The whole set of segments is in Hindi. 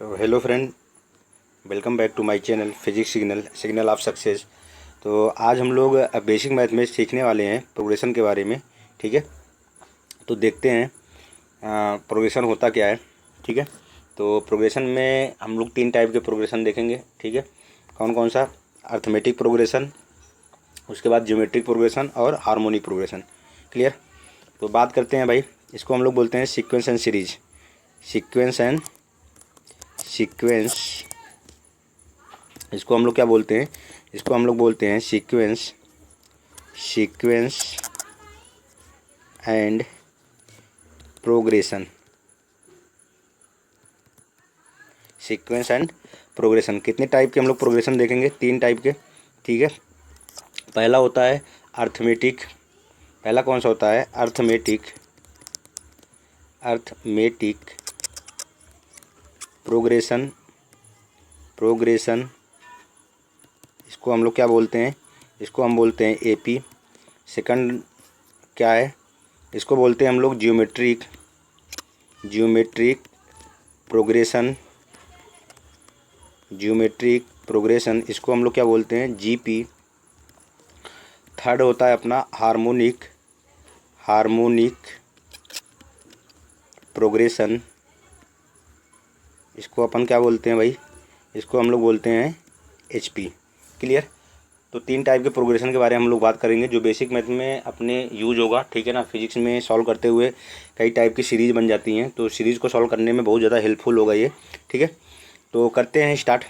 तो hello friend, welcome back to my channel physics signal of success. तो आज हम लोग बेसिक मैथ में सीखने वाले हैं प्रोग्रेशन के बारे में। ठीक है, तो देखते हैं प्रोग्रेशन होता क्या है। ठीक है, तो प्रोग्रेशन में हम लोग 3 टाइप के प्रोग्रेशन देखेंगे। ठीक है, कौन कौन सा? अर्थमेटिक प्रोग्रेशन, उसके बाद ज्योमेट्रिक प्रोग्रेशन और हार्मोनिक प्रोग्रेशन। क्लियर? तो बात करते हैं भाई, इसको हम लोग बोलते हैं सीक्वेंस एंड सीरीज। सीक्वेंस इसको हम लोग क्या बोलते हैं? इसको हम लोग बोलते हैं sequence and progression. Sequence and progression कितने टाइप के हम लोग प्रोग्रेशन देखेंगे? 3 टाइप के। ठीक है, पहला होता है अर्थमेटिक। पहला कौन सा होता है? Arithmetic progression. इसको हम लोग क्या बोलते हैं? इसको हम बोलते हैं एपी। सेकंड क्या है? इसको बोलते हैं हम लोग ज्योमेट्रिक प्रोग्रेशन। इसको हम लोग क्या बोलते हैं? जीपी। थर्ड होता है अपना हार्मोनिक प्रोग्रेशन। इसको अपन क्या बोलते हैं भाई? इसको हम लोग बोलते हैं एचपी। क्लियर? तो 3 टाइप के प्रोग्रेशन के बारे में हम लोग बात करेंगे जो बेसिक मैथ में अपने यूज होगा। ठीक है ना, फिजिक्स में सॉल्व करते हुए कई टाइप की सीरीज बन जाती हैं, तो सीरीज़ को सॉल्व करने में बहुत ज़्यादा हेल्पफुल होगा ये। ठीक है, तो करते हैं स्टार्ट।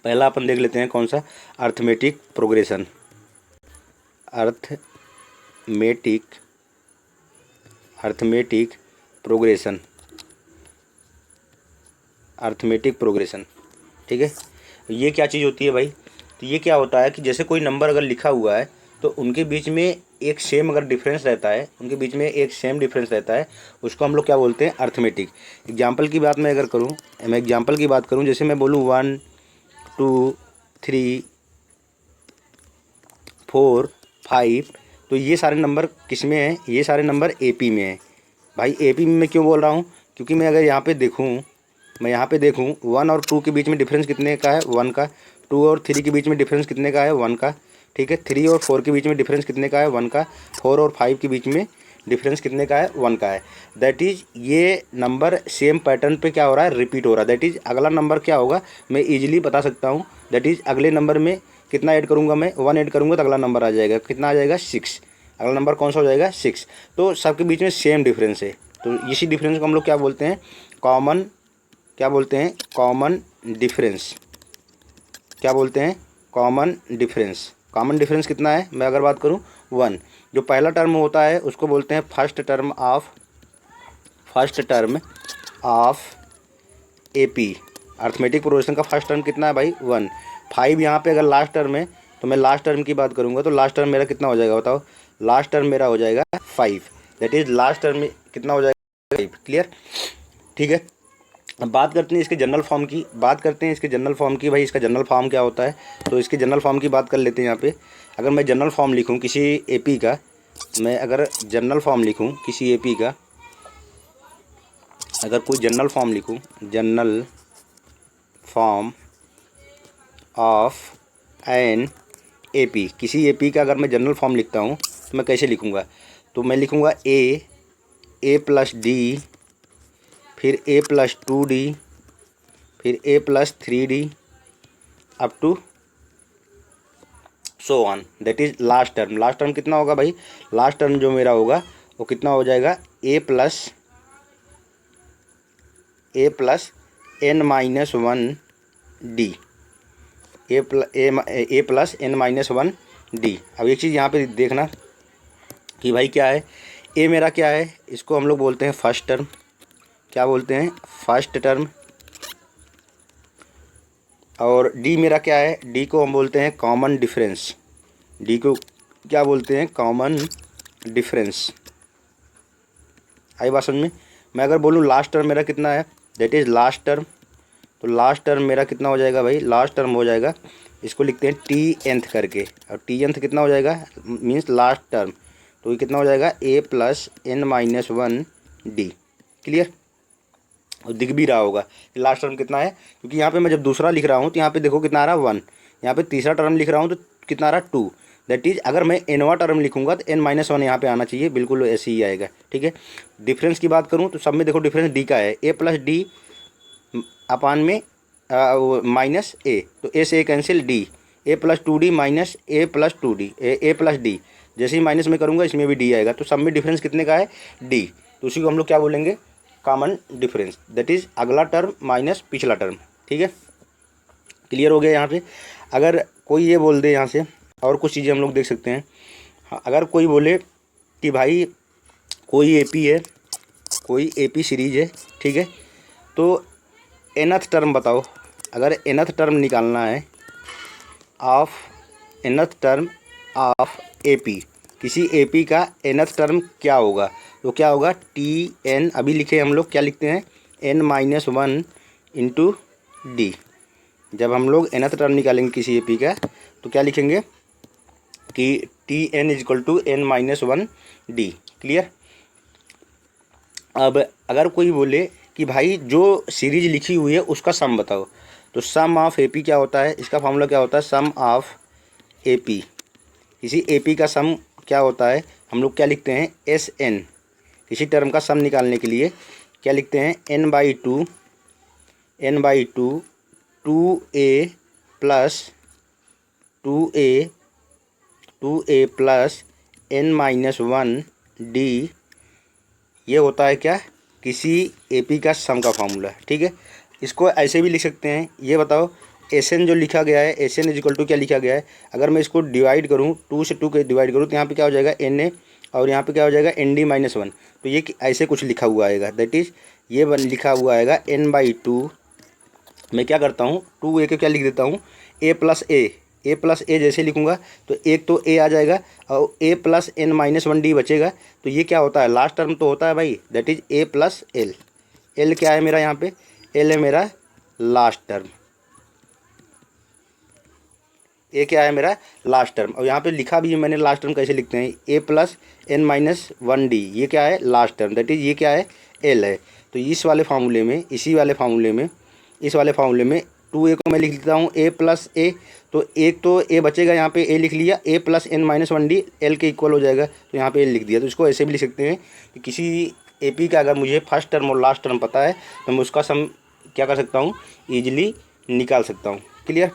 पहला अपन देख लेते हैं कौन सा? Arithmetic progression. Arithmetic progression. ठीक है, ये क्या चीज़ होती है भाई? तो ये क्या होता है कि जैसे कोई नंबर अगर लिखा हुआ है तो उनके बीच में एक सेम अगर डिफरेंस रहता है, उसको हम लोग क्या बोलते हैं? अर्थमेटिक। एग्जाम्पल की बात मैं करूँ, जैसे मैं बोलूँ 1 2 3 4 5, तो ये सारे नंबर किस में हैं? ये सारे नंबर एपी में हैं। भाई एपी में मैं क्यों बोल रहा हूँ? क्योंकि मैं अगर यहाँ पे देखूँ 1 और 2 के बीच में डिफरेंस कितने का है? 1 का। 2 और 3 के बीच में डिफरेंस कितने का है? 1 का। ठीक है, 3 और 4 के बीच में डिफरेंस कितने का है? 1 का। 4 और 5 के बीच में डिफरेंस कितने का है? 1 का है। दैट इज़ ये नंबर सेम पैटर्न पे क्या हो रहा है? रिपीट हो रहा है। दैट इज़ अगला नंबर क्या होगा मैं ईजिली बता सकता हूँ। दैट इज़ अगले नंबर में कितना ऐड करूँगा मैं? 1 ऐड करूँगा तो अगला नंबर आ जाएगा। कितना आ जाएगा? 6। अगला नंबर कौन सा हो जाएगा? 6। तो सबके बीच में सेम डिफरेंस है, तो इसी डिफरेंस को हम लोग क्या बोलते हैं? Common difference. कॉमन डिफरेंस कितना है? मैं अगर बात करूं 1। जो पहला टर्म होता है उसको बोलते हैं first term of AP. Arithmetic progression का फर्स्ट टर्म कितना है भाई? 1। 5 यहाँ पे अगर लास्ट टर्म है तो मैं लास्ट टर्म की बात करूँगा तो लास्ट टर्म मेरा कितना हो जाएगा बताओ? लास्ट टर्म मेरा हो जाएगा 5। दैट इज़ लास्ट टर्म में कितना हो जाएगा? 5। क्लियर? ठीक है, अब बात करते हैं इसके जनरल फॉर्म की। भाई इसका जनरल फॉर्म क्या होता है? तो इसके जनरल फॉर्म की बात कर लेते हैं यहाँ पे। अगर मैं जनरल फॉर्म लिखूँ किसी एपी का, अगर कोई general form of an AP, किसी एपी का अगर मैं जनरल फॉर्म लिखता हूँ तो मैं कैसे लिखूँगा? तो मैं लिखूँगा ए प्लस डी, फिर a प्लस 2d, फिर a plus 3d up to so on. That is last term कितना होगा भाई? लास्ट टर्म जो मेरा होगा वो कितना हो जाएगा? a plus n minus 1d। A plus n minus 1d। अब एक चीज़ यहाँ पे देखना कि भाई क्या है? a मेरा क्या है? इसको हम लोग बोलते हैं फर्स्ट टर्म। क्या बोलते हैं? First term. और डी मेरा क्या है? डी को हम बोलते हैं कॉमन डिफरेंस। डी को क्या बोलते हैं? Common difference. आई बात समझ में? मैं अगर बोलूँ लास्ट टर्म मेरा कितना है? That is last term. तो लास्ट टर्म मेरा कितना हो जाएगा भाई? लास्ट टर्म हो जाएगा, इसको लिखते हैं टी nth करके। और टी nth कितना हो जाएगा? Means last term. तो ये कितना हो जाएगा? a plus n minus 1d। Clear? और दिख भी रहा होगा कि लास्ट टर्म कितना है, क्योंकि यहाँ पे मैं जब दूसरा लिख रहा हूँ तो यहाँ पे देखो कितना आ रहा है 1, यहाँ पे तीसरा टर्म लिख रहा हूँ तो कितना आ रहा है 2। दैट इज़ अगर मैं एनवा टर्म लिखूंगा तो n-1 यहाँ पे आना चाहिए, बिल्कुल ऐसे ही आएगा। ठीक है, डिफरेंस की बात करूँ तो सब में देखो डिफरेंस डी का है, a प्लस डी अपान में माइनस ए, तो ए से A cancel, D A plus 2d minus A plus 2d A plus D, जैसे ही माइनस में करूँगा इसमें भी डी आएगा, तो सब में डिफरेंस कितने का है डी, तो उसी को हम लोग क्या बोलेंगे कॉमन डिफरेंस, दैट इज़ अगला टर्म माइनस पिछला टर्म। ठीक है, क्लियर हो गया यहाँ पे। अगर कोई ये बोल दे यहाँ से, और कुछ चीज़ें हम लोग देख सकते हैं। हाँ, अगर कोई बोले कि भाई कोई एपी है, कोई एपी सीरीज है, ठीक है, तो nth टर्म बताओ, अगर nth टर्म निकालना है of nth term of AP, किसी एपी का nth टर्म क्या होगा, तो क्या होगा टी एन, अभी लिखे हम लोग क्या लिखते हैं n-1 इंटू डी। जब हम लोग nth टर्म निकालेंगे किसी एपी का तो क्या लिखेंगे कि T N is equal to n-1 D. Clear. अब अगर कोई बोले कि भाई जो सीरीज लिखी हुई है उसका सम बताओ, तो सम ऑफ एपी क्या होता है, इसका फॉर्मूला क्या होता है, सम ऑफ एपी, किसी एपी का सम क्या होता है, हम लोग क्या लिखते हैं एस एन, किसी टर्म का सम निकालने के लिए क्या लिखते हैं n/2 2a plus n-1 D, ये होता है क्या किसी एपी का सम का फार्मूला। ठीक है, इसको ऐसे भी लिख सकते हैं, ये बताओ एस एन जो लिखा गया है, एस एन इजिकल टू क्या लिखा गया है, अगर मैं इसको डिवाइड करूँ 2 से 2 के डिवाइड करूँ तो यहाँ पे क्या हो जाएगा एन ए, और यहाँ पे क्या हो जाएगा ND-1, तो ये ऐसे कुछ लिखा हुआ आएगा, दैट इज़ ये लिखा हुआ आएगा n/2, मैं क्या करता हूँ 2a के क्या लिख देता हूँ a प्लस ए जैसे लिखूँगा तो एक तो a आ जाएगा और a प्लस n-1 d बचेगा, तो ये क्या होता है लास्ट टर्म तो होता है भाई, that is a plus L. L क्या है मेरा यहाँ पे, एल है मेरा लास्ट टर्म, ए क्या है मेरा लास्ट टर्म, और यहाँ पे लिखा भी है मैंने लास्ट टर्म कैसे लिखते हैं a प्लस n-1 डी, ये क्या है लास्ट टर्म, दैट इज़ ये क्या है एल है। तो इस वाले फार्मूले में, इसी वाले फार्मूले में, इस वाले फार्मूले में 2a को मैं लिख देता हूँ a प्लस ए, तो एक तो a बचेगा, यहाँ पे a लिख लिया, a plus n-1 D L के इक्वल हो जाएगा, तो यहाँ पे l लिख दिया। तो इसको ऐसे भी लिख सकते हैं कि किसी एपी का अगर मुझे फर्स्ट टर्म और लास्ट टर्म पता है तो मैं उसका सम क्या कर सकता हूँ ईजिली निकाल सकता हूँ। क्लियर।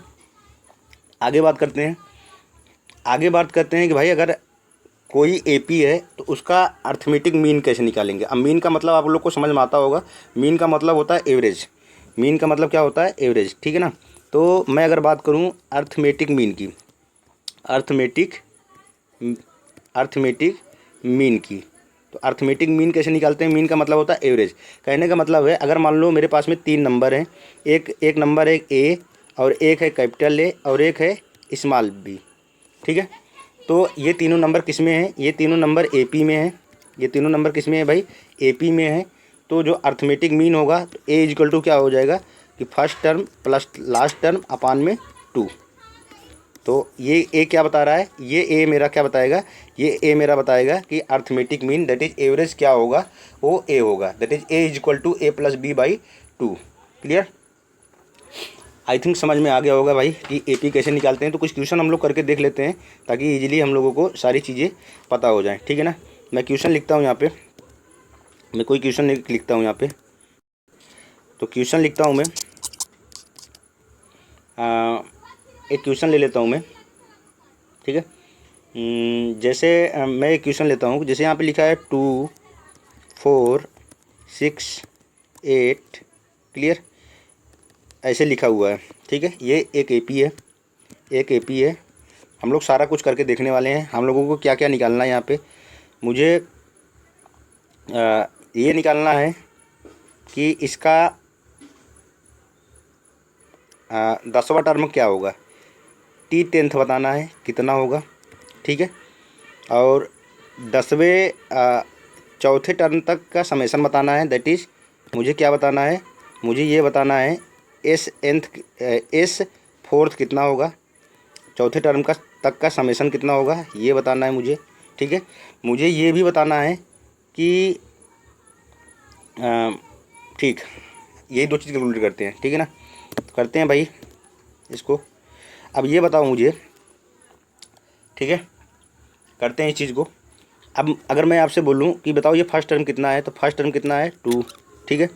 आगे बात करते हैं, कि भाई अगर कोई एपी है तो उसका अर्थमेटिक मीन कैसे निकालेंगे। अब मीन का मतलब आप लोग को समझ में आता होगा, मीन का मतलब होता है एवरेज, मीन का मतलब क्या होता है एवरेज। ठीक है ना, तो मैं अगर बात करूं अर्थमेटिक मीन की, अर्थमेटिक मीन की, तो अर्थमेटिक मीन कैसे निकालते हैं, मीन का मतलब होता है एवरेज। कहने का मतलब है अगर मान लो मेरे पास में 3 नंबर हैं, एक नंबर है ए, और एक है कैपिटल ए, और एक है स्मॉल बी। ठीक है, तो ये तीनों नंबर किस में हैं, ये तीनों नंबर एपी में हैं, ये तीनों नंबर किस में है भाई एपी में है। तो जो अर्थमेटिक मीन होगा तो ए इक्वल टू क्या हो जाएगा कि first term plus last term upon में 2। तो ये ए क्या बता रहा है, ये ए मेरा क्या बताएगा, ये ए मेरा बताएगा कि arithmetic mean that is average क्या होगा, वो ए होगा, that is A equal to A plus B by 2। Clear. I think समझ में आ गया होगा भाई कि एपी कैसे निकालते हैं। तो कुछ क्वेश्चन हम लोग करके देख लेते हैं ताकि इजीली हम लोगों को सारी चीज़ें पता हो जाएं। ठीक है ना, मैं क्वेश्चन लिखता हूँ यहाँ पे, मैं कोई क्वेश्चन लिखता हूँ यहाँ पे, तो क्वेश्चन लिखता हूँ मैं, एक क्वेश्चन ले लेता हूँ मैं। ठीक है, जैसे मैं एक क्वेश्चन लेता हूँ, जैसे यहाँ पे लिखा है 2 4 6 8। क्लियर, ऐसे लिखा हुआ है। ठीक है, ये एक एपी है, एक एपी है। हम लोग सारा कुछ करके देखने वाले हैं, हम लोगों को क्या क्या निकालना है। यहाँ पे मुझे ये निकालना है कि इसका 10वां टर्म क्या होगा, T10th बताना है कितना होगा। ठीक है, और 10वें चौथे टर्म तक का समेसन बताना है, दैट इज़ मुझे क्या बताना है, मुझे ये बताना है S4th कितना होगा, चौथे टर्म का तक का समेसन कितना होगा, ये बताना है मुझे। ठीक है, मुझे ये भी बताना है कि ठीक यही दो चीज़ कैलकुलेट करते हैं, ठीक है ना। तो करते हैं भाई इसको। अब ये बताओ मुझे, ठीक है, करते हैं इस चीज़ को। अब अगर मैं आपसे बोलूँ कि बताओ ये फर्स्ट टर्म कितना है, तो फर्स्ट टर्म कितना है 2, ठीक है।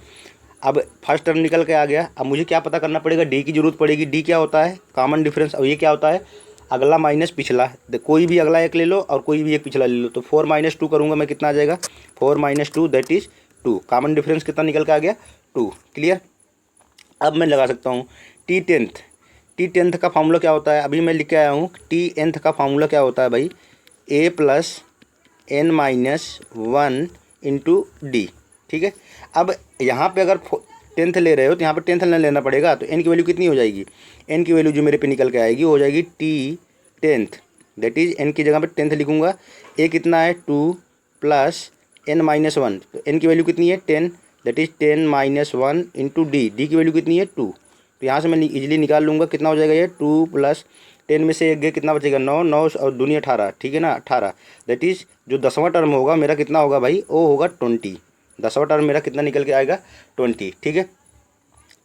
अब फर्स्ट टर्म निकल के आ गया। अब मुझे क्या पता करना पड़ेगा, डी की ज़रूरत पड़ेगी। डी क्या होता है, कॉमन डिफरेंस। और ये क्या होता है, अगला माइनस पिछला। कोई भी अगला एक ले लो और कोई भी एक पिछला ले लो। तो 4 - 2 करूँगा मैं, कितना आ जाएगा 4 - 2 दैट इज़ 2। कॉमन डिफरेंस कितना निकल के आ गया 2। क्लियर। अब मैं लगा सकता हूँ टी टेंथ का फार्मूला क्या होता है, अभी मैं लिख के आया हूँ। टी एंथ का फार्मूला क्या होता है भाई, a + n - 1 × d, ठीक है। अब यहाँ पे अगर टेंथ ले रहे हो तो यहाँ पे टेंथ नहीं लेना पड़ेगा। तो n की वैल्यू कितनी हो जाएगी, n की वैल्यू जो मेरे पे निकल के आएगी वो हो जाएगी T tenth, that is n की जगह पे टेंथ लिखूँगा। a कितना है 2 + n - 1, तो n की वैल्यू कितनी है 10, दैट इज़ 10 - 1 × d। d की वैल्यू कितनी है 2। तो यहाँ से मैं इजीली निकाल लूँगा, कितना हो जाएगा ये 2 + 10 में से एक गए कितना बचेगा 9, 9 और दूनी 18, ठीक है ना 18। दैट इज़ जो 10वां टर्म होगा मेरा कितना होगा भाई, वो होगा 20। 10वां टर्म मेरा कितना निकल के आएगा 20, ठीक है।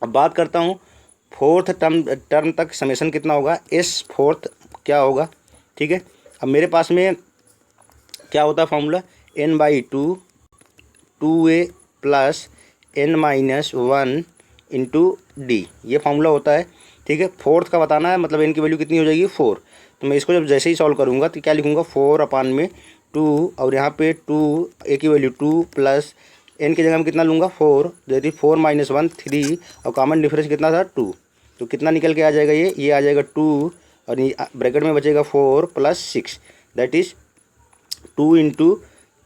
अब बात करता हूँ फोर्थ टर्म तक समेशन कितना होगा, एस फोर्थ क्या होगा, ठीक है। अब मेरे पास में क्या होता है formula, n/2 2a + n - 1 × d, ये फार्मूला होता है, ठीक है। फोर्थ का बताना है, मतलब n की वैल्यू कितनी हो जाएगी 4। तो मैं इसको जब जैसे ही सॉल्व करूँगा तो क्या लिखूँगा 4/2 और यहाँ पे 2 a की वैल्यू 2 + n की जगह में कितना लूँगा 4, जैसे 4 - 1 3 और कॉमन डिफरेंस कितना था 2। तो कितना निकल के आ जाएगा ये आ जाएगा 2 और ब्रैकेट में बचेगा 4 + 6 दैट इज़ 2 ×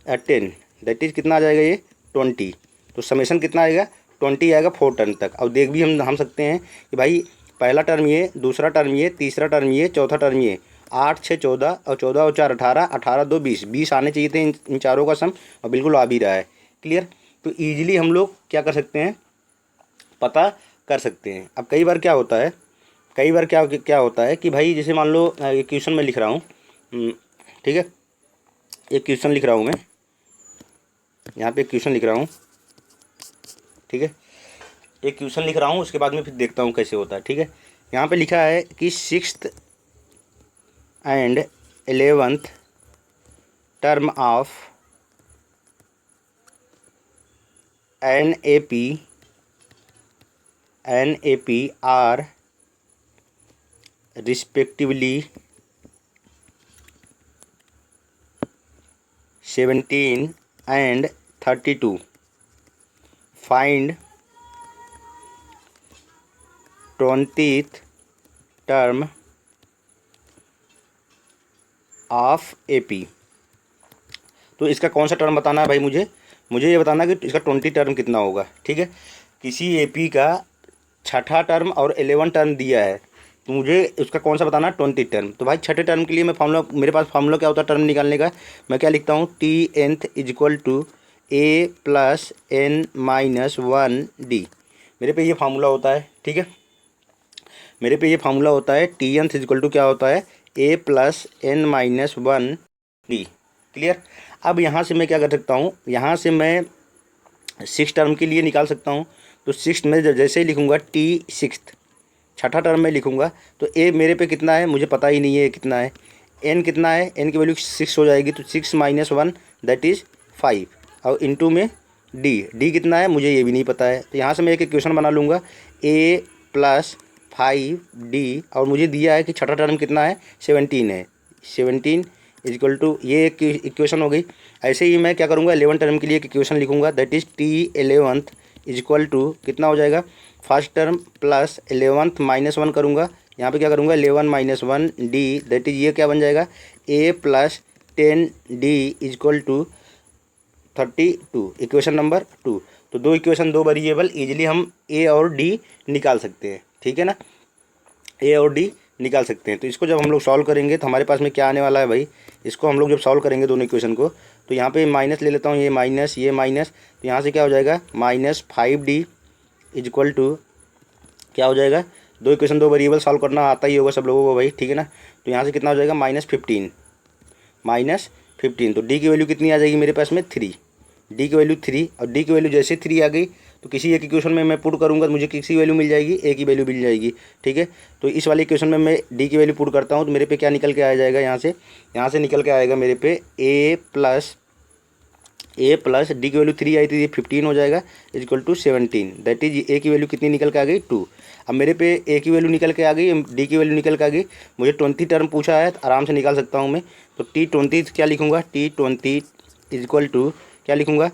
10 दैट इज़ कितना आ जाएगा ये 20। तो समेशन कितना आएगा 20 आएगा 4 टर्म तक। अब देख भी हम सकते हैं कि भाई पहला टर्म ये, दूसरा टर्म ये, तीसरा टर्म ये, चौथा टर्म ये। 8 × 6 14 और 14 और 4 18, 18 2 20, 20 आने चाहिए थे इन चारों का सम, और बिल्कुल आ भी रहा है। क्लियर। तो ईजिली हम लोग क्या कर सकते हैं, पता कर सकते हैं। अब कई बार क्या होता है, कई बार क्या होता है कि भाई जैसे मान लो एक क्वेश्चन में लिख रहा हूँ, ठीक है, एक क्वेश्चन लिख रहा हूँ मैं, यहाँ पे एक क्वेश्चन लिख रहा हूँ, ठीक है, एक क्वेश्चन लिख रहा हूँ, उसके बाद में फिर देखता हूँ कैसे होता है, ठीक है। यहाँ पे लिखा है कि 6th and 11th term of NAP are respectively 17 and 32. Find 20th term of AP। तो इसका कौन सा टर्म बताना है भाई, मुझे ये बताना है कि इसका 20 टर्म कितना होगा, ठीक है। किसी AP का छठा टर्म और 11 टर्म दिया है, तो मुझे उसका कौन सा बताना है 20 टर्म। तो भाई छठे टर्म के लिए मैं फार्मूला, मेरे पास फार्मूला क्या होता है टर्म निकालने का, मैं क्या लिखता हूँ Tnth = a + n - 1 d। मेरे पे ये फार्मूला होता है, ठीक है, मेरे पे ये फार्मूला होता है Tnth = क्या होता है a + n - 1 d। क्लियर। अब यहाँ से मैं क्या कर सकता हूँ, यहाँ से मैं 6 टर्म के लिए निकाल सकता हूँ। तो 6 में जैसे ही लिखूँगा T6 छठा टर्म में लिखूँगा, तो ए मेरे पे कितना है मुझे पता ही नहीं है कितना है, n कितना है, n की वैल्यू 6 हो जाएगी। तो 6 - 1 दैट इज़ 5 और इनटू में d कितना है मुझे ये भी नहीं पता है। तो यहाँ से मैं एक इक्वेशन बना लूँगा a + 5d, और मुझे दिया है कि छठा टर्म कितना है 17 है, 17 = ये एक इक्वेशन हो गई। ऐसे ही मैं क्या करूँगा 11 टर्म के लिए एक इक्वेशन लिखूँगा दैट इज़ T11th = कितना हो जाएगा फर्स्ट टर्म + 11th - 1 करूँगा, यहाँ पे क्या करूँगा 11 - 1 d दैट इज़ ये क्या बन जाएगा a + 10d = 32, इक्वेशन नंबर 2। तो दो इक्वेशन, दो वेरिएबल, इजीली हम a और d निकाल सकते हैं, ठीक है ना, a और d निकाल सकते हैं। तो इसको जब हम लोग सॉल्व करेंगे तो हमारे पास में क्या आने वाला है भाई, इसको हम लोग जब सॉल्व करेंगे दोनों इक्वेशन को, तो यहाँ पे माइनस ले लेता हूँ, ये माइनस ये माइनस, तो यहाँ से क्या हो जाएगा -5d = क्या हो जाएगा, दो इक्वेशन दो वेरिएबल सॉल्व करना आता ही होगा सब लोगों को भाई, ठीक है ना। तो यहाँ से कितना हो जाएगा -15, तो d की वैल्यू कितनी आ जाएगी मेरे पास में 3, d की वैल्यू 3, और d की वैल्यू जैसे 3 आ गई तो किसी एक इक्वेशन में मैं पुट करूँगा तो मुझे किसी वैल्यू मिल जाएगी, ए की वैल्यू मिल जाएगी। ठीक है, तो इस वाले इक्वेशन में मैं डी की वैल्यू पुट करता हूँ तो मेरे पे क्या निकल के आ जाएगा, यहाँ से निकल के आएगा मेरे पे ए प्लस डी की वैल्यू 3 आई थी, ये 15 हो जाएगा equal to 17। That is A की वैल्यू कितनी निकल के आ गई, 2। अब मेरे पे ए की वैल्यू निकल के आ गई, डी की वैल्यू निकल के आ गई। मुझे 20 टर्म पूछा है तो आराम से निकाल सकता हूँ मैं। तो T20 क्या लिखूँगा, T20 इक्वल टू क्या लिखूँगा,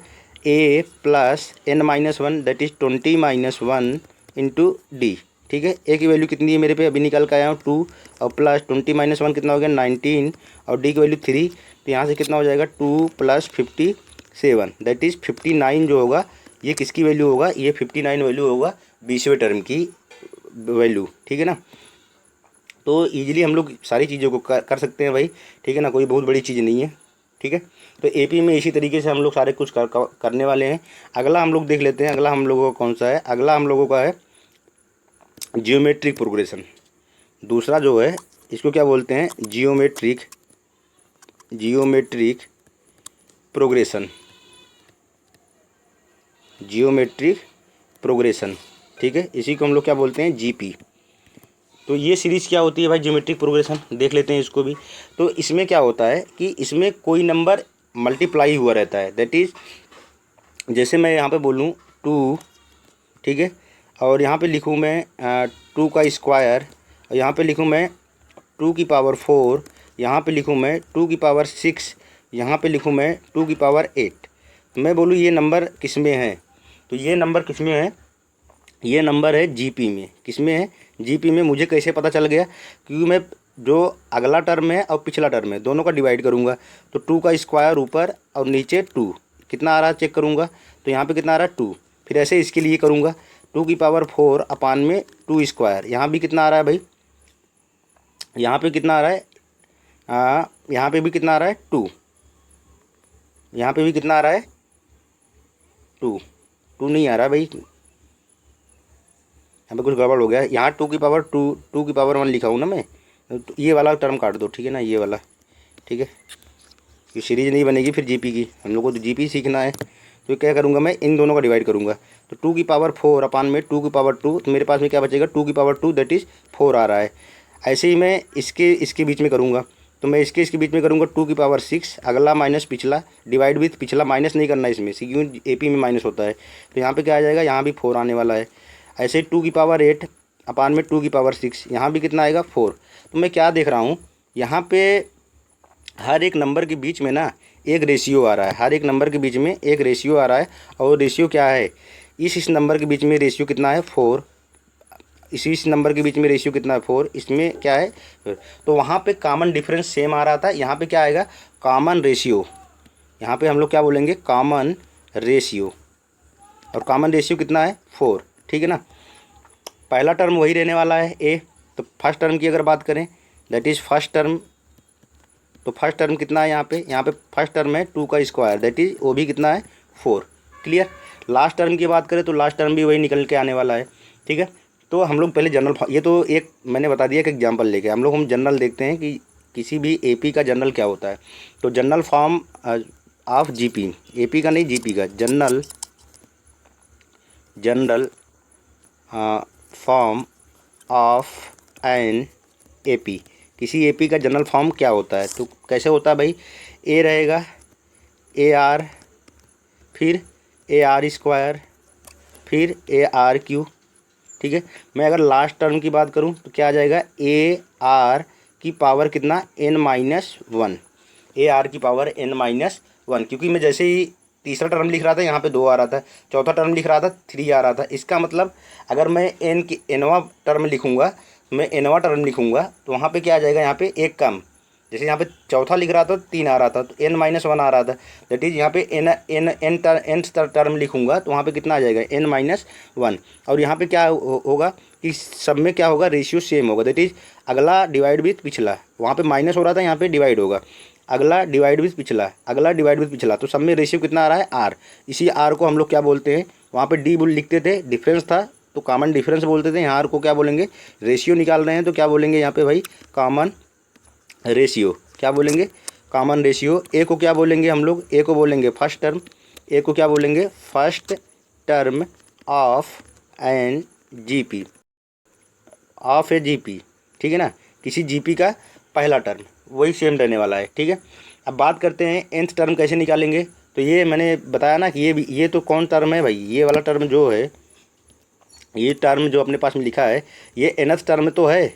A plus n-1 that is 20-1 into D. ठीक है, ए की वैल्यू कितनी है मेरे पे, अभी निकल के आया हूँ 2 और प्लस 20-1 कितना हो गया 19 और डी की वैल्यू 3। तो यहाँ से कितना हो जाएगा 2 + 57 दैट इज़ 59 जो होगा ये किसकी वैल्यू होगा, ये 59 वैल्यू होगा 20वें टर्म की वैल्यू। ठीक है ना, तो ईजिली हम लोग सारी चीज़ों को कर सकते हैं भाई। ठीक है ना, कोई बहुत बड़ी चीज़ नहीं है। ठीक है, तो एपी में इसी तरीके से हम लोग सारे कुछ करने वाले हैं। अगला हम लोग देख लेते हैं, अगला हम लोगों का कौन सा है, अगला हम लोगों का है जियोमेट्रिक प्रोग्रेशन। दूसरा जो है इसको क्या बोलते हैं, जियोमेट्रिक प्रोग्रेशन, जियोमेट्रिक प्रोग्रेशन। ठीक है, इसी को हम लोग क्या बोलते हैं, जीपी। तो ये सीरीज़ क्या होती है भाई, ज्योमेट्रिक प्रोग्रेशन, देख लेते हैं इसको भी। तो इसमें क्या होता है कि इसमें कोई नंबर मल्टीप्लाई हुआ रहता है। दैट इज़ जैसे मैं यहाँ पे बोलूँ 2, ठीक है, और यहाँ पे लिखूँ मैं 2 का स्क्वायर, और यहाँ पे लिखूँ मैं 2 की पावर 4, यहाँ पे लिखूँ मैं 2 की पावर 6, यहाँ पे लिखूँ मैं 2 की पावर 8। मैं बोलूँ ये नंबर किस में है, तो ये नंबर किस में है, ये नंबर है जीपी में। किस में है, जीपी में। मुझे कैसे पता चल गया, क्योंकि मैं जो अगला टर्म है और पिछला टर्म है दोनों का डिवाइड करूँगा। तो 2 का स्क्वायर ऊपर और नीचे 2 कितना आ रहा है चेक करूँगा, तो यहाँ पे कितना आ रहा है 2। फिर ऐसे इसके लिए करूँगा 2 की पावर 4 अपान में 2 स्क्वायर, यहाँ भी कितना आ रहा है भाई, यहाँ पे कितना आ रहा है, यहाँ पे भी कितना आ रहा है 2, यहाँ पे भी कितना आ रहा है 2 नहीं आ रहा भाई, यहाँ पे कुछ गड़बड़ हो गया है। यहाँ 2 की पावर 2 की पावर 1 लिखा हूँ ना मैं, तो ये वाला टर्म काट दो। ठीक है ना, ये वाला। ठीक है, ये सीरीज नहीं बनेगी फिर जीपी की, हम लोग को तो जीपी सीखना है। तो क्या करूँगा मैं, इन दोनों का डिवाइड करूँगा। तो 2 की पावर 4 अपान में 2 की पावर 2, तो मेरे पास में क्या बचेगा 2 की पावर 2 दैट इज़ 4 आ रहा है। ऐसे ही मैं इसके बीच में करूँगा, तो मैं इसके बीच में करूँगा 2 की पावर 6, अगला माइनस पिछला, डिवाइड विथ पिछला, माइनस नहीं करना इसमें, क्यों एपी में माइनस होता है। तो यहाँ पे क्या आ जाएगा, यहाँ भी 4 आने वाला है। ऐसे 2 की पावर 8 अपान में 2 की पावर 6, यहाँ भी कितना आएगा 4। तो मैं क्या देख रहा हूँ, यहाँ पे हर एक नंबर के बीच में ना एक रेशियो आ रहा है, हर एक नंबर के बीच में एक रेशियो आ रहा है। और रेशियो क्या है, इस नंबर के बीच में रेशियो कितना है 4, इस नंबर के बीच में रेशियो कितना है 4, इसमें क्या है। तो वहाँ पे कॉमन डिफरेंस सेम आ रहा था, यहाँ पे क्या आएगा कॉमन रेशियो, यहाँ पे हम लोग क्या बोलेंगे कॉमन रेशियो, और कॉमन रेशियो कितना है 4। ठीक है ना, पहला टर्म वही रहने वाला है ए। तो फर्स्ट टर्म की अगर बात करें दैट इज़ फर्स्ट टर्म, तो फर्स्ट टर्म कितना है यहाँ पे फर्स्ट टर्म है 2 का स्क्वायर दैट इज़ वो भी कितना है 4। क्लियर। लास्ट टर्म की बात करें तो लास्ट टर्म भी वही निकल के आने वाला है। ठीक है, तो हम लोग पहले जनरल, ये तो एक मैंने बता दिया कि एग्जाम्पल लेके हम जनरल देखते हैं कि किसी भी एपी का जनरल क्या होता है। तो general form of GP, AP का नहीं जीपी का, general form of an AP, किसी एपी का जनरल फॉर्म क्या होता है। तो कैसे होता है भाई, ए रहेगा ए आर, फिर ए आर स्क्वायर, फिर ए आर क्यू। ठीक है, मैं अगर लास्ट टर्म की बात करूं तो क्या आ जाएगा ए आर की पावर कितना n-1, ए आर की पावर n-1, क्योंकि मैं जैसे ही तीसरा टर्म लिख रहा था यहाँ पे 2 आ रहा था, चौथा टर्म लिख रहा था 3 आ रहा था। इसका मतलब अगर मैं एन की nवां टर्म लिखूँगा, मैं nवां टर्म लिखूँगा तो वहाँ पे क्या आ जाएगा, यहाँ पे एक कम। जैसे यहाँ पे चौथा लिख रहा था 3 आ रहा था, तो n-1 आ रहा था। दैट इज़ यहाँ पे एन टर्म लिखूँगा तो वहाँ पे कितना आ जाएगा n-1। और यहाँ पे क्या होगा कि सब में क्या होगा, रेशियो सेम होगा। दैट इज़ अगला डिवाइड विथ पिछला, वहाँ पे माइनस हो रहा था यहाँ पे डिवाइड होगा, अगला डिवाइड विथ पिछला, अगला डिवाइड विथ पिछला। तो सब में रेशियो कितना आ रहा है आर। इसी आर को हम लोग क्या बोलते हैं, वहाँ पे डी लिखते थे, डिफरेंस था तो कॉमन डिफरेंस बोलते थे। यहाँ आर को क्या बोलेंगे, रेशियो निकाल रहे हैं तो क्या बोलेंगे यहाँ पे भाई कॉमन रेशियो। क्या बोलेंगे कॉमन रेशियो। ए को क्या बोलेंगे हम लोग, ए को बोलेंगे फर्स्ट टर्म, ए को क्या बोलेंगे first term of an GP, of a GP, ठीक है ना, किसी जीपी का पहला टर्म वही सेम रहने वाला है, ठीक है। अब बात करते हैं nth टर्म कैसे निकालेंगे। तो ये मैंने बताया ना कि ये तो कौन टर्म है भाई, ये वाला टर्म जो है, ये टर्म जो अपने पास में लिखा है ये nth टर्म तो है,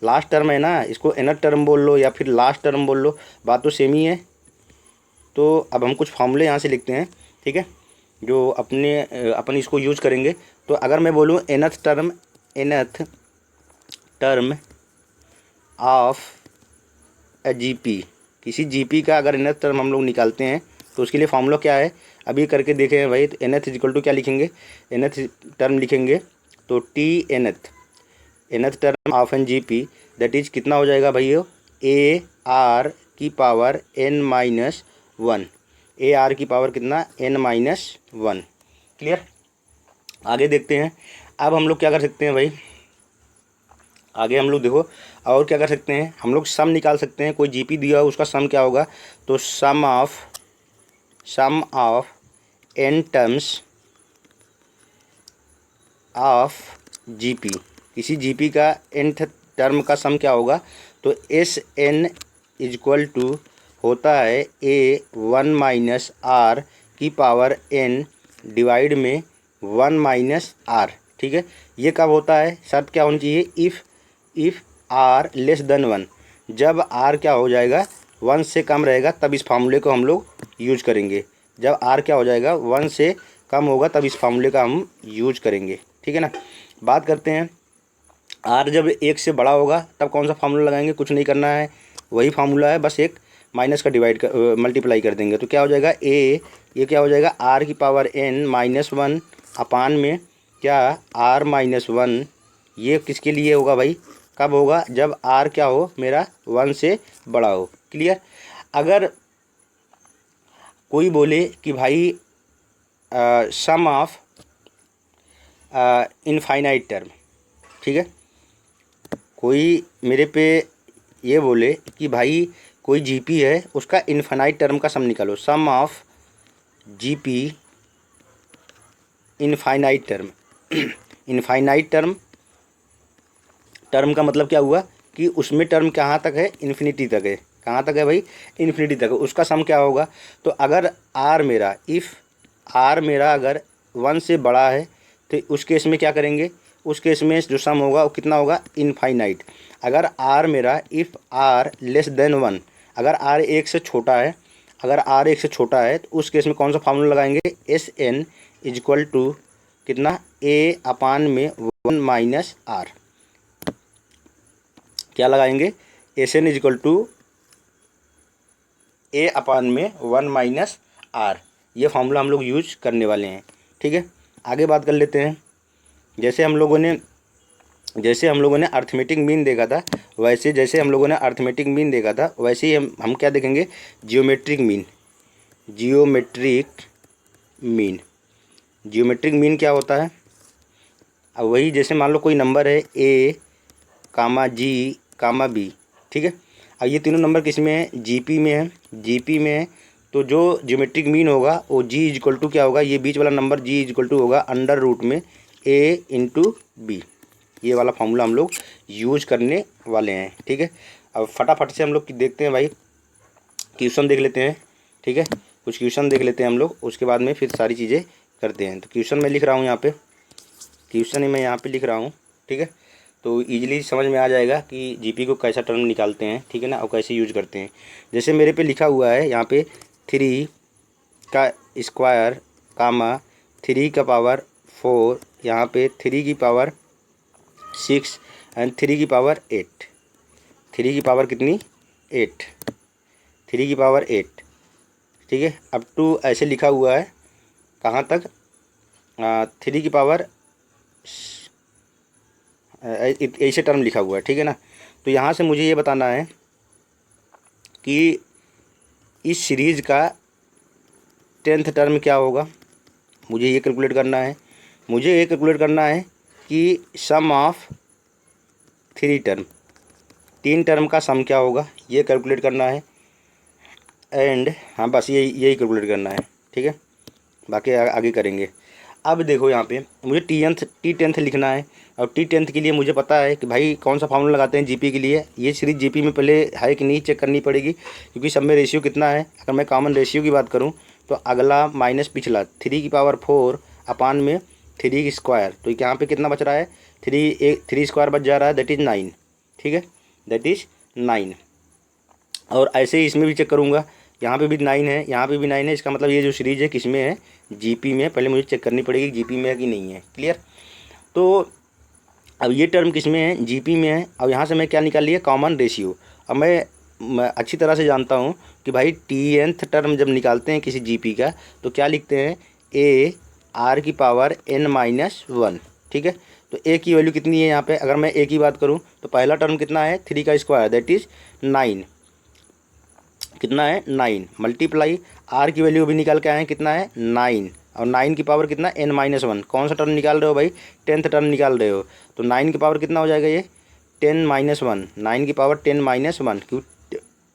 लास्ट टर्म है ना, इसको nth टर्म बोल लो या फिर लास्ट टर्म बोल लो, बात तो सेम ही है। तो अब हम कुछ फॉर्मूले यहाँ से लिखते हैं, ठीक है, जो अपन इसको यूज़ करेंगे। तो अगर मैं बोलूँ nth term of a GP, किसी जीपी का अगर nth टर्म हम लोग निकालते हैं तो उसके लिए फॉर्मूला क्या है अभी करके देखें हैं भाई। तो nth इक्वल टू क्या लिखेंगे, nth टर्म लिखेंगे तो T nth term of an GP that is कितना हो जाएगा भाई, ए आर की power n minus one, A R की पावर कितना n माइनस वन। क्लियर, आगे देखते हैं। अब हम लोग क्या कर सकते हैं भाई, आगे हम लोग देखो और क्या कर सकते हैं, हम लोग सम निकाल सकते हैं। कोई जीपी दिया हो उसका सम क्या होगा, तो sum of n terms of GP, किसी जीपी का nth टर्म का सम क्या होगा, तो एस एन इक्वल टू होता है ए वन माइनस आर की पावर n डिवाइड में वन माइनस आर, ठीक है। ये कब होता है, शर्त क्या होनी चाहिए, if R less than one, जब आर क्या हो जाएगा वन से कम रहेगा तब इस फार्मूले को हम लोग यूज करेंगे। जब आर क्या हो जाएगा वन से कम होगा तब इस फार्मूले का हम यूज करेंगे, ठीक है ना। बात करते हैं आर जब एक से बड़ा होगा तब कौन सा फार्मूला लगाएंगे, कुछ नहीं करना है, वही फार्मूला है, बस एक माइनस का मल्टीप्लाई कर देंगे तो क्या हो जाएगा ये क्या हो जाएगा आर की power n minus one upon में क्या आर माइनस वन। ये किसके लिए होगा भाई, कब होगा, जब आर क्या हो मेरा वन से बड़ा हो। क्लियर। अगर कोई बोले कि भाई सम ऑफ इनफाइनाइट टर्म, ठीक है, कोई मेरे पे ये बोले कि भाई कोई जीपी है उसका इनफाइनाइट टर्म का सम निकालो, sum of GP infinite term. Infinite term का मतलब क्या हुआ कि उसमें टर्म कहाँ तक है, इन्फिनिटी तक है। कहाँ तक है भाई, इन्फिनिटी तक है, उसका सम क्या होगा। तो अगर आर मेरा आर मेरा अगर वन से बड़ा है तो उस केस में क्या करेंगे, उस केस में जो सम होगा वो कितना होगा, इनफाइनाइट। अगर आर मेरा if R less than one, अगर आर एक से छोटा है, अगर आर एक से छोटा है तो उस केस में कौन सा फार्मूला लगाएंगे, एस एन इक्वल टू कितना ए अपान में वन माइनस आर। क्या लगाएंगे, S N equal to A upon में वन माइनस आर। ये फार्मूला हम लोग यूज करने वाले हैं, ठीक है। आगे बात कर लेते हैं। जैसे हम लोगों ने अर्थमेटिक मीन देखा था, जैसे हम लोगों ने अर्थमेटिक मीन देखा था वैसे ही हम क्या देखेंगे, जियोमेट्रिक मीन क्या होता है। अब वही जैसे मान लो कोई नंबर है ए कामा जी कामा बी, ठीक है। अब ये तीनों नंबर किस में है, जीपी में है, तो जो ज्योमेट्रिक मीन होगा वो जी इक्वल टू क्या होगा, ये बीच वाला नंबर जी इक्वल टू होगा अंडर रूट में ए इंटू बी। ये वाला फार्मूला हम लोग यूज करने वाले हैं, ठीक है। अब फटाफट से हम लोग देखते हैं भाई, क्वेश्चन देख लेते हैं, ठीक है। कुछ क्वेश्चन देख लेते हैं हम लोग, उसके बाद में फिर सारी चीज़ें करते हैं। तो क्वेश्चन मैं लिख रहा हूँ यहाँ पे, लिख रहा हूँ, ठीक है। तो ईजिली समझ में आ जाएगा कि जीपी को कैसा टर्म निकालते हैं, ठीक है ना, और कैसे यूज करते हैं। जैसे मेरे पे लिखा हुआ है यहाँ पे 3 का स्क्वायर कामा 3 का पावर 4, यहाँ पे 3 की पावर 6 एंड 3 की पावर 8, 3 की पावर कितनी 8, 3 की पावर 8, ठीक है। अप टू ऐसे लिखा हुआ है, कहाँ तक, 3 की पावर ऐसे टर्म लिखा हुआ है, ठीक है ना। तो यहाँ से मुझे ये बताना है कि इस सीरीज़ का 10th टर्म क्या होगा, मुझे ये कैलकुलेट करना है कि सम ऑफ 3 टर्म का सम क्या होगा, ये कैलकुलेट करना है। एंड हाँ बस यही कैलकुलेट करना है, ठीक है, बाकी आगे करेंगे। अब देखो यहाँ पे मुझे टी टेंथ लिखना है, और टी टेंथ के लिए मुझे पता है कि भाई कौन सा फार्मूला लगाते हैं जीपी के लिए। ये सीरीज जीपी में पहले है कि नहीं चेक करनी पड़ेगी, क्योंकि सब में रेशियो कितना है। अगर मैं कॉमन रेशियो की बात करूँ तो अगला माइनस पिछला 3 की पावर 4 अपान में 3 की स्क्वायर, तो यहाँ पे कितना बच रहा है 3 स्क्वायर बच जा रहा है, दैट इज़ 9। ठीक है, दैट इज़ 9। और ऐसे ही इसमें भी चेक करूँगा, यहाँ पे भी 9 है, यहाँ पे भी 9 है। इसका मतलब ये जो सीरीज़ है किस में है, जीपी में। पहले मुझे चेक करनी पड़ेगी जीपी में है कि नहीं है। क्लियर। तो अब ये टर्म किस में है, जीपी में है। अब यहाँ से मैं क्या निकाल लिया, कॉमन रेशियो। अब मैं अच्छी तरह से जानता हूँ कि भाई टी एंथ टर्म जब निकालते हैं किसी जीपी का तो क्या लिखते हैं, ए आर की पावर n-1। ठीक है, तो ए की वैल्यू कितनी है यहाँ पे, अगर मैं ए की बात करूँ तो पहला टर्म कितना है 3 का स्क्वायर, दैट इज़ 9। कितना है 9 मल्टीप्लाई आर की वैल्यू अभी निकाल के आए हैं, कितना है 9, और 9 की पावर कितना n-1। कौन सा टर्म निकाल रहे हो भाई, टेंथ टर्म निकाल रहे हो। तो 9 की पावर कितना हो जाएगा ये 10-1, 9 की पावर 10-1, क्यों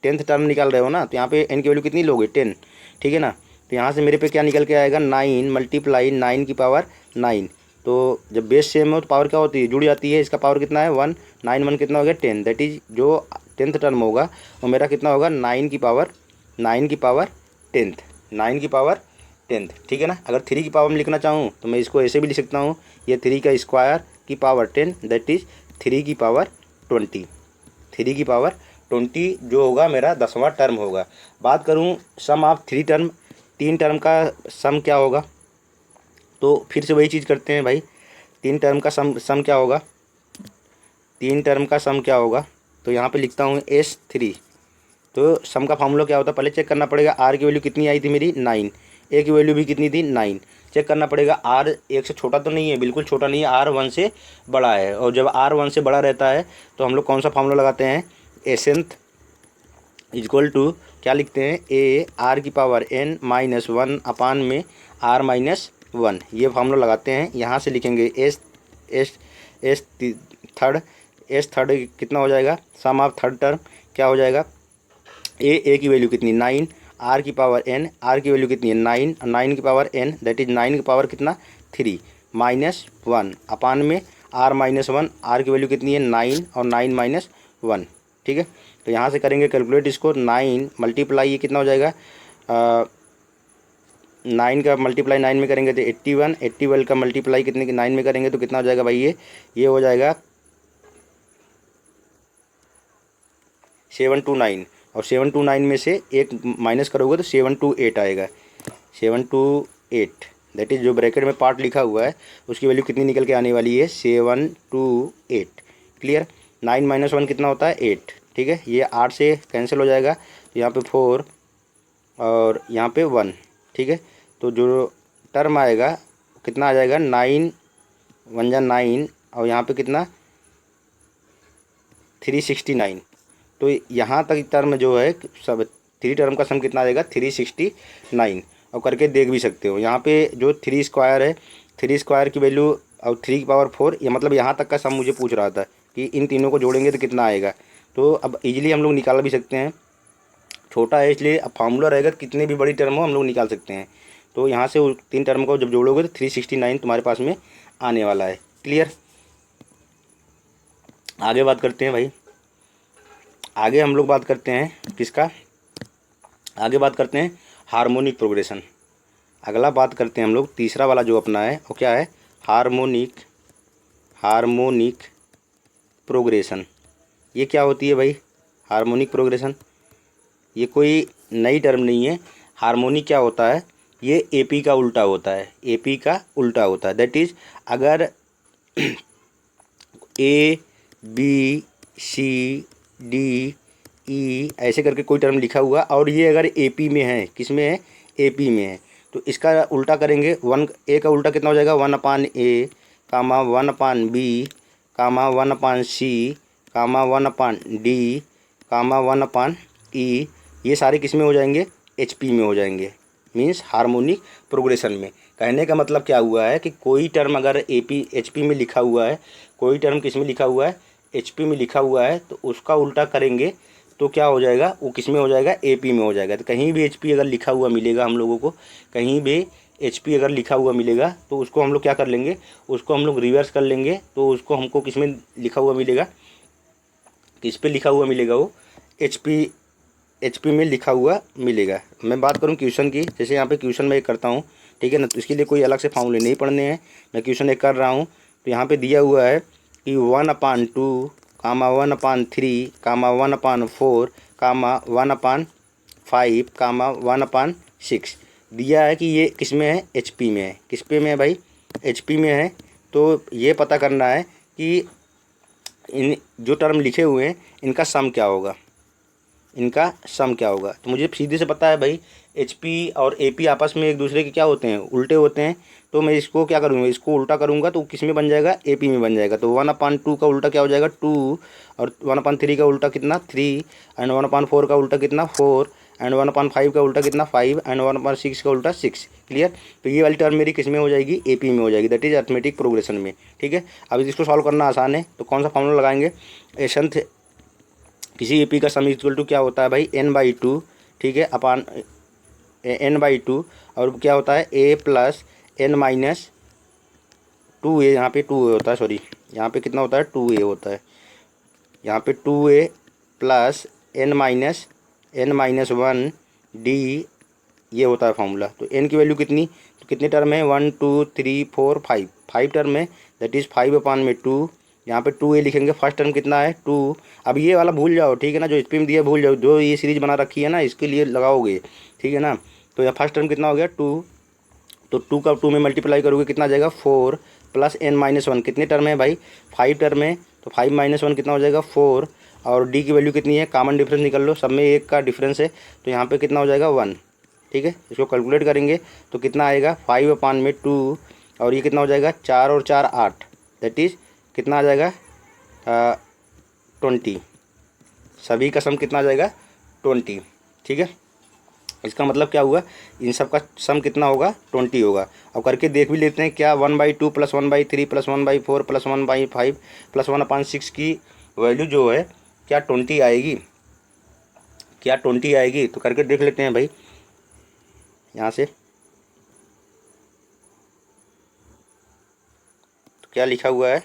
टेंथ टर्म निकाल रहे हो ना, तो यहाँ पे n की वैल्यू कितनी लोगे 10। ठीक है ना, तो यहाँ से मेरे पे क्या निकल के आएगा 9 मल्टीप्लाई 9 की पावर 9। तो जब बेस सेम हो तो पावर क्या होती है, जुड़ जाती है। इसका पावर कितना है 1, 9 1 कितना हो गया 10, दैट इज जो टेंथ टर्म होगा वो मेरा कितना होगा 9 की पावर 10th, 9 की पावर 10th। ठीक है ना। अगर 3 की पावर में लिखना चाहूँ तो मैं इसको ऐसे भी लिख सकता हूँ, ये 3 का स्क्वायर की पावर 10, दैट इज़ 3 की पावर 20, 3 की पावर 20 जो होगा मेरा 10वां टर्म होगा। बात करूँ सम ऑफ 3 टर्म, 3 टर्म का सम क्या होगा, तो फिर से वही चीज़ करते हैं भाई। 3 टर्म का सम क्या होगा, 3 टर्म का सम क्या होगा, तो यहाँ पे लिखता हूँ S3। तो सम का फार्मूला क्या होता है, पहले चेक करना पड़ेगा आर की वैल्यू कितनी आई थी मेरी 9, ए की वैल्यू भी कितनी थी 9। चेक करना पड़ेगा आर 1 से छोटा तो नहीं है, बिल्कुल छोटा नहीं है, आर 1 से बड़ा है। और जब आर 1 से बड़ा रहता है तो हम लोग कौन सा फार्मूला लगाते हैं, एसेंथ इक्वल टू क्या लिखते हैं, ए आर की पावर n-1 अपान में r-1, ये फार्मूला लगाते हैं। यहाँ से लिखेंगे एस थर्ड कितना हो जाएगा, सम ऑफ थर्ड टर्म क्या हो जाएगा, ए की वैल्यू कितनी 9, आर की पावर n, आर की वैल्यू कितनी है 9, 9 की पावर n, दैट इज 9 की पावर कितना 3 -1 अपान में r-1, आर की वैल्यू कितनी है 9 और 9 -1। ठीक है, तो यहाँ से करेंगे कैलकुलेट इसको, 9 मल्टीप्लाई ये कितना हो जाएगा, 9 का मल्टीप्लाई 9 में करेंगे तो 81, 81 का मल्टीप्लाई कितने के 9 में करेंगे तो कितना हो जाएगा भाई, ये हो जाएगा 729, और 729 में से एक माइनस करोगे तो 728 आएगा, 728, दैट इज़ जो ब्रैकेट में पार्ट लिखा हुआ है उसकी वैल्यू कितनी निकल के आने वाली है 728। क्लियर। 9 - 1 कितना होता है 8। ठीक है, ये 8 से कैंसिल हो जाएगा, तो यहाँ पे 4 और यहाँ पे 1। ठीक है, तो जो टर्म आएगा कितना आ जाएगा 9 1 जा 9, और यहाँ पे कितना 369। तो यहाँ तक टर्म जो है सब 3 टर्म का सम कितना आ जाएगा 369। और करके देख भी सकते हो, यहाँ पे जो 3 स्क्वायर है, 3 स्क्वायर की वैल्यू और 3 की पावर 4, ये मतलब यहाँ तक का सम मुझे पूछ रहा था कि इन तीनों को जोड़ेंगे तो कितना आएगा। तो अब इजीली हम लोग निकाल भी सकते हैं, छोटा है इसलिए अब फार्मूला रहेगा कितने भी बड़ी टर्म हो हम लोग निकाल सकते हैं। तो यहाँ से 3 टर्म को जब जोड़ोगे तो 369 तुम्हारे पास में आने वाला है। क्लियर। आगे बात करते हैं भाई, आगे हम लोग बात करते हैं किसका, आगे बात करते हैं हार्मोनिक प्रोग्रेशन। अगला बात करते हैं हम लोग तीसरा वाला जो अपना है वो क्या है, हार्मोनिक प्रोग्रेशन। ये क्या होती है भाई हार्मोनिक प्रोग्रेशन, ये कोई नई टर्म नहीं है। हार्मोनिक क्या होता है, ये एपी का उल्टा होता है, एपी का उल्टा होता है। दैट इज़ अगर A B C D E ऐसे करके कोई टर्म लिखा हुआ और ये अगर एपी में है, किस में है एपी में है, तो इसका उल्टा करेंगे 1, ए का उल्टा कितना हो जाएगा 1/a, 1/b, 1/c, 1/d, 1/e, ये सारे किस में हो जाएंगे एचपी में हो जाएंगे, मीन्स हार्मोनिक प्रोग्रेशन में। कहने का मतलब क्या हुआ है कि कोई टर्म अगर एपी एचपी में लिखा हुआ है, कोई टर्म किस में लिखा हुआ है एचपी में लिखा हुआ है, तो उसका उल्टा करेंगे तो क्या हो जाएगा वो किस में हो जाएगा एपी में हो जाएगा। तो कहीं भी एचपी अगर लिखा हुआ मिलेगा हम लोगों को, कहीं भी HP अगर लिखा हुआ मिलेगा तो उसको हम लोग क्या कर लेंगे, उसको हम लोग रिवर्स कर लेंगे, तो उसको हमको किस में लिखा हुआ मिलेगा, किस पे लिखा हुआ मिलेगा वो, HP में लिखा हुआ मिलेगा। मैं बात करूँ क्वेश्चन की, जैसे यहाँ पे क्वेश्चन मैं एक करता हूँ, ठीक है ना, तो इसके लिए कोई अलग से फॉर्मूले नहीं पढ़ने हैं, मैं क्वेश्चन एक कर रहा हूँ। तो यहाँ पे दिया हुआ है कि 1/2 कामा 1/3 कामा 1/4 कामा 1/5 कामा 1/6 दिया है कि ये किस में है, HP में है। किस पे में है भाई, HP में है। तो ये पता करना है कि इन जो टर्म लिखे हुए हैं इनका सम क्या होगा, इनका सम क्या होगा। तो मुझे सीधे से पता है भाई HP और AP आपस में एक दूसरे के क्या होते हैं, उल्टे होते हैं। तो मैं इसको क्या करूँगा, इसको उल्टा करूँगा तो किस में बन जाएगा, AP में बन जाएगा। तो 1/2 का उल्टा क्या हो जाएगा 2, और 1/3 का उल्टा कितना 3, एंड 1/4 का उल्टा कितना 4, एंड 1/5 का उल्टा कितना 5, एंड 1/6 का उल्टा 6। क्लियर। तो ये वाली टर्म मेरी किस में हो जाएगी, AP में हो जाएगी, दैट इज अर्थमेटिक प्रोग्रेशन में। ठीक है। अब इसको सॉल्व करना आसान है, तो कौन सा फॉर्मूला लगाएंगे, एशन किसी AP का सम इक्वल टू क्या होता है भाई n/2, ठीक है, अपान n/2, और क्या होता है a प्लस n-2a, यहाँ पे 2a होता है, सॉरी यहाँ पे कितना होता है 2a होता है, यहाँ पे 2a प्लस n-1 d, ये होता है फॉर्मूला। तो n की वैल्यू कितनी, तो कितने टर्म है 1 2 3 4 5, 5 टर्म है, दैट इज़ 5/2। यहाँ पे 2a लिखेंगे, फर्स्ट टर्म कितना है 2। अब ये वाला भूल जाओ, ठीक है ना, जो SP में दिया भूल जाओ, जो ये सीरीज बना रखी है ना इसके लिए लगाओगे, ठीक है ना। तो यहाँ फर्स्ट टर्म कितना हो गया 2, तो 2 का 2 में मल्टीप्लाई करोगे कितना आ जाएगा 4, प्लस n-1 कितने टर्म है भाई 5 टर्म है, तो 5 - 1 कितना हो जाएगा 4, और d की वैल्यू कितनी है, कॉमन डिफरेंस निकल लो, सब में एक का डिफरेंस है, तो यहाँ पे कितना हो जाएगा 1। ठीक है, इसको कैलकुलेट करेंगे तो कितना आएगा 5/2, और ये कितना हो जाएगा 4 और 4 8, दैट इज़ कितना आ जाएगा 20। सभी का सम कितना आ जाएगा 20। ठीक है, इसका मतलब क्या हुआ, इन सब का सम कितना होगा 20 होगा। अब करके देख भी लेते हैं क्या, 1/2 प्लस 1/3 प्लस 1/4 प्लस 1/5 प्लस 1/6 की वैल्यू जो है क्या 20 आएगी, क्या 20 आएगी। तो करके देख लेते हैं भाई, यहाँ से तो क्या लिखा हुआ है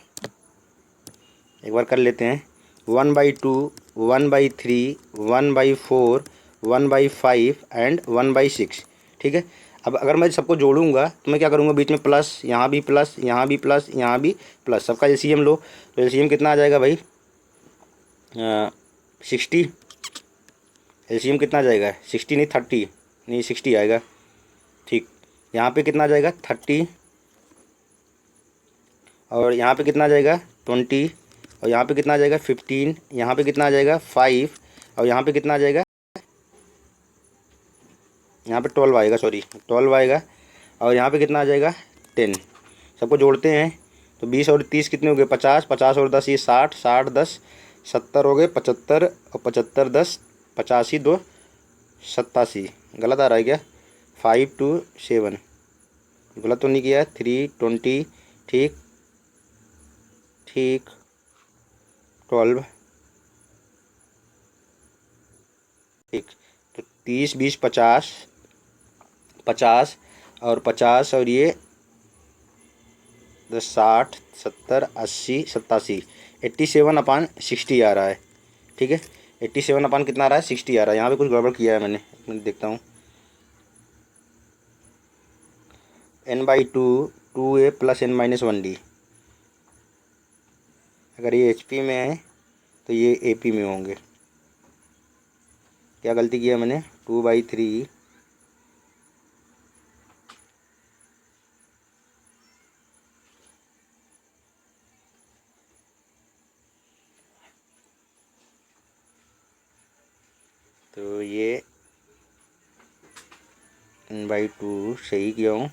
एक बार कर लेते हैं, 1/2 1/3 1/4 1/5 एंड 1/6। ठीक है, अब अगर मैं सबको जोड़ूंगा तो मैं क्या करूँगा, बीच में प्लस, यहाँ भी प्लस, यहाँ भी प्लस, यहाँ भी प्लस, सबका LCM लो, तो LCM कितना आ जाएगा भाई 60। LCM कितना आ जाएगा 60 नहीं 30, नहीं 60 आएगा। ठीक, यहाँ पे कितना आ जाएगा 30, और यहाँ पे कितना आ जाएगा 20, और यहाँ पे कितना आ जाएगा 15, यहाँ पे कितना आ जाएगा 5, और यहाँ पे कितना आ जाएगा, यहाँ पे 12 आएगा, सॉरी 12 आएगा, और यहाँ पे कितना आ जाएगा 10। सबको जोड़ते हैं तो 20 और 30 कितने हो गए 50, 50 और 10 ये 60, 60 10 70 हो गए 75, और 75 10 85 2 87। गलत आ रहा है क्या, 5 2 7, गलत तो नहीं किया, 3 20, ठीक ठीक 12, ठीक। तो 30 20 50, 50 और 50, और ये 60 70 80 87, 87/60 आ रहा है। ठीक है, 87 कितना आ रहा है 60 आ रहा है। यहाँ पे कुछ गड़बड़ किया है मैंने, एक मिनट देखता हूँ, n/2 2a plus n-1 d, अगर ये HP में है तो ये AP में होंगे। क्या गलती किया मैंने, 2/3 तो ये n/2 सही किया हूँ,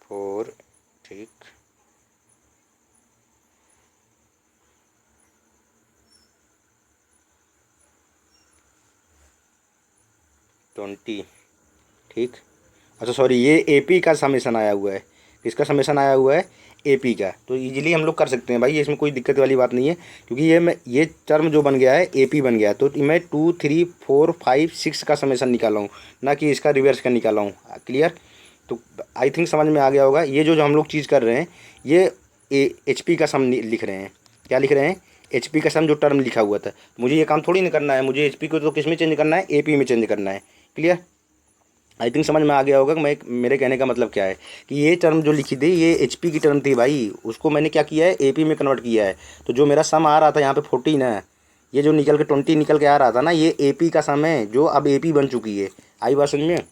फोर, ठीक 20, ठीक। अच्छा सॉरी, ये AP का समेसन आया हुआ है, किसका समेसन आया हुआ है एपी का, तो इजीली हम लोग कर सकते हैं भाई, इसमें कोई दिक्कत वाली बात नहीं है। क्योंकि ये टर्म जो बन गया है एपी बन गया है, तो मैं 2 3 4 5 6 का समेसन निकाला हूँ, ना कि इसका रिवर्स का निकाला हूँ। क्लियर? तो आई थिंक समझ में आ गया होगा। ये जो हम लोग चीज़ कर रहे हैं, ये एचपी का सम लिख रहे हैं। क्या लिख रहे हैं? एचपी का सम जो टर्म लिखा हुआ था। मुझे ये काम थोड़ी नहीं करना है, मुझे एचपी को तो किस में चेंज करना है? एपी में चेंज करना है। क्लियर? आई थिंक समझ में आ गया होगा कि मैं मेरे कहने का मतलब क्या है, कि ये टर्म जो लिखी थी ये एचपी की टर्म थी भाई, उसको मैंने क्या किया है? एपी में कन्वर्ट किया है। तो जो मेरा सम आ रहा था यहाँ पे 14 है, ये जो निकल के 20 निकल के आ रहा था ना, ये एपी का सम है, जो अब एपी बन चुकी है। आई बात समझ में?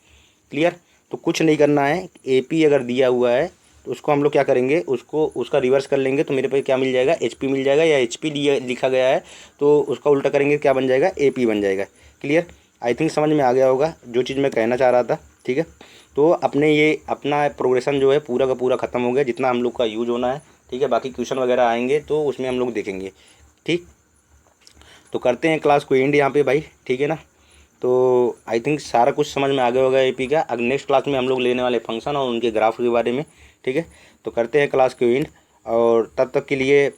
क्लियर? तो कुछ नहीं करना है, एपी अगर दिया हुआ है तो उसको हम लोग क्या करेंगे, उसको उसका रिवर्स कर लेंगे, तो मेरे पे क्या मिल जाएगा? एचपी मिल जाएगा। या एचपी लिखा गया है तो उसका उल्टा करेंगे, क्या बन जाएगा? एपी बन जाएगा। क्लियर? आई थिंक समझ में आ गया होगा जो चीज़ मैं कहना चाह रहा था। ठीक है, तो अपने ये अपना प्रोग्रेशन जो है पूरा का पूरा ख़त्म हो गया, जितना हम लोग का यूज होना है। ठीक है, बाकी क्वेश्चन वगैरह आएंगे तो उसमें हम लोग देखेंगे। ठीक, तो करते हैं क्लास को एंड यहाँ पे भाई। ठीक है ना? तो आई थिंक सारा कुछ समझ में आ गया होगा एपी का। अगर नेक्स्ट क्लास में हम लोग लेने वाले फंक्शन और उनके ग्राफ के बारे में। ठीक है, तो करते हैं क्लास को एंड, और तब तक के लिए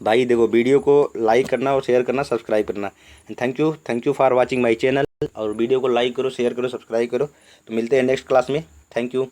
भाई देखो, वीडियो को लाइक करना और शेयर करना, सब्सक्राइब करना। Thank you for watching my channel. और वीडियो को लाइक करो, शेयर करो, सब्सक्राइब करो। तो मिलते हैं नेक्स्ट क्लास में। Thank you.